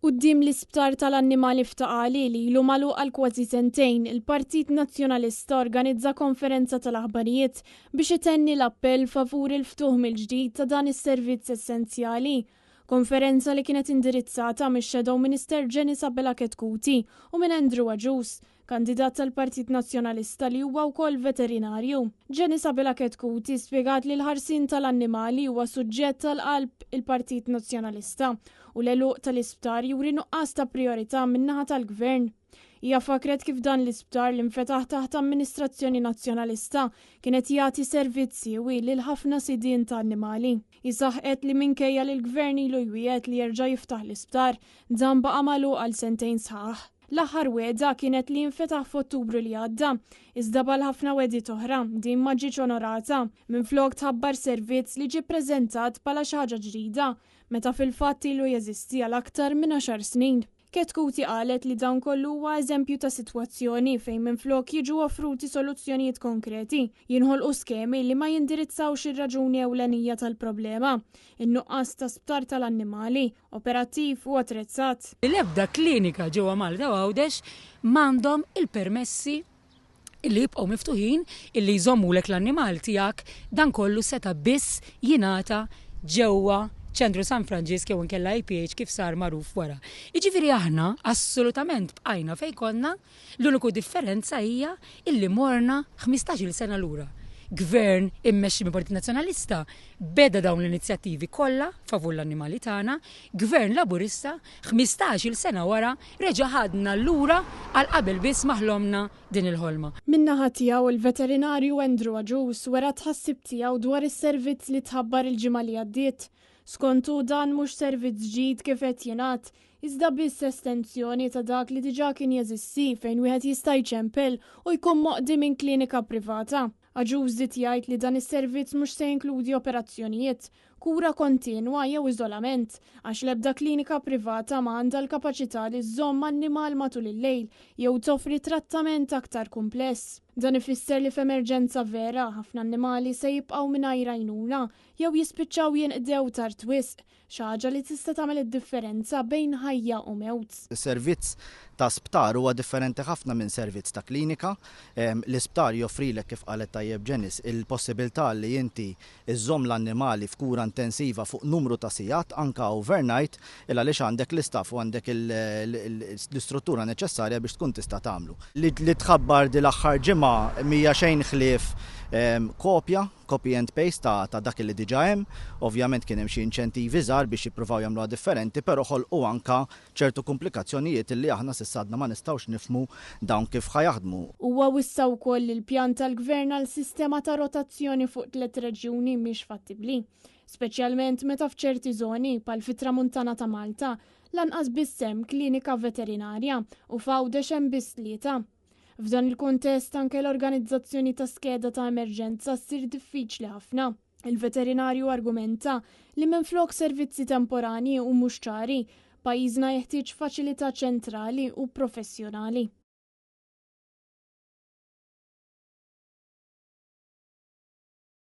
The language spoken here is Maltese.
Quddiem l-isptar tal-annimali f'Taqali li ilu magħluq għal kważi sentejn, il-Partit Nazzjonalista organizza konferenza tal-aħbarijiet biex itenni l-appell favur il-ftuħ mill-ġdid ta' dan is-servizz essenzjali. Konferenza li kienet indirizzata mix-Shadow Minister Jenny Sabela Ketkuti u minn Andrew Aġus, kandidat tal-Partit Nazzjonalista li huwa wkoll veterinarju. Jenny Sabela Ketkuti spjegat li l-ħarsin tal-annimali huwa suġġett tal-qalb il-Partit Nazzjonalista u l-eluq tal-isptar juri nuqqas ta' priorità min-naħa tal-Gvern. Hija fakret kif dan l-isptar li nfetaħ taħt amministrazzjoni nazzjonalista kienet jagħti servizzi lil ħafna sidien ta' annimali. Isaħqet li minkejja li l-Gvern ilu jwiegħed li jerġa' jiftaħ l-isptar dan baqa' magħluq għal sentejn sħaħ. L-aħħar weda kienet li jinfetaħ f'Ottubru li għadda, iżda bal ħafna wedit oħra din ma ġietx onorata minflok tħabbar servizz li ġie ppreżentat bħala xi ħaġa ġdida meta fil-fatt ilu jeżisti għal aktar minn 10 snin. Ketkuti qalet li dan kollu huwa eżempju ta' sitwazzjoni fejn minflok jiġu offruti soluzzjonijiet konkreti, jinħolqu skemi li ma jindirizzawx ir-raġuni ewlenija tal-problema, in-nuqqas ta' sptar tal-annimali, operattiv u attrezzat. L-ebda klinika ġewwa Malta Għawdex m'għandhom il-permessi illi jibqgħu miftuħin illi jżommulek l-annimal tiegħek dan kollu seta' biss jingħata ġewwa ċentru San Franġisk jew inkella IPH kif sar magħruf wara. Jiġifieri aħna assolutament bqajna fejn konna, l-uniku differenza hija illi morna 15-il sena lura. Gvern immexxi mill-Partit Nazzjonalista beda dawn l-inizjattivi kollha favur l-annimali tagħna, Gvern Laburista 15-il sena wara reġa' ħadna lura għal qabel biss maħlomna din il-ħolma. Min-naħa tiegħu il-veterinarju Andrew Aġus wara tħassib tiegħu dwar is-servizz li tħabbar il-ġimgħa li għaddiet. Skontu dan mhux servizz ġdid kif qed jingħad, iżda biss estensjoni ta' dak li diġà kien jeżisti fejn wieħed jista' jċempel u jkun moqdi minn klinika privata. Aġus żied jgħid li dan is-servizz mhux se jinkludi operazzjonijiet, kura kontinwa jew iżolament, għax l-ebda klinika privata ma għandha l-kapaċità li żżomm annimal matul il-lejl jew toffri trattament aktar kumpless. Dan ifisser li f'emerġenza vera ħafna annimali se jibqgħu mingħajr għajnuna jew jispiċċaw jinqdew tard wisq, xi ħaġa li tista' tagħmel id-differenza bejn ħajja u mewt. Is-servizz ta' sptar huwa differenti ħafna minn servizz ta' klinika. L-isptar joffrilek kif qalet tajjeb Ġenis il-possibilità li inti iżżomm l-annimali f'kura intensiva fuq numru ta' sigħat anka overnight il għaliex għandek l-istaff u għandek l-istruttura neċessarja biex tkun tista' tagħmlu. Li tħabbar di l-aħħar ġimgħa mija xejn ħlief copy and paste ta' dak li diġa hemm. Ovvjament kien hemm xi inċentivi żgħar biex jippruvaw jagħmluha differenti, però ħolqu anka ċertu komplikazzjonijiet li aħna s'issadna ma nistgħux nifhmu dawn kif ħajaħdmu. Huwa wissa wkoll il-pjan tal-Gvern għal sistema ta' rotazzjoni fuq 3 reġjuni mhix fattibbli, speċjalment meta f'ċerti żoni bħal fit-Tramuntana ta' Malta lanqas biss hemm klinika veterinarja u f'Għawdex hemm biss 3. F'dan il-kuntest anke l-organizzazzjoni ta' skeda ta' emerġenza ssir diffiċli ħafna. Il-veterinarju argumenta li minflok servizzi temporani u mhux ċari, pajjiżna jeħtieġ faċilità ċentrali u professjonali.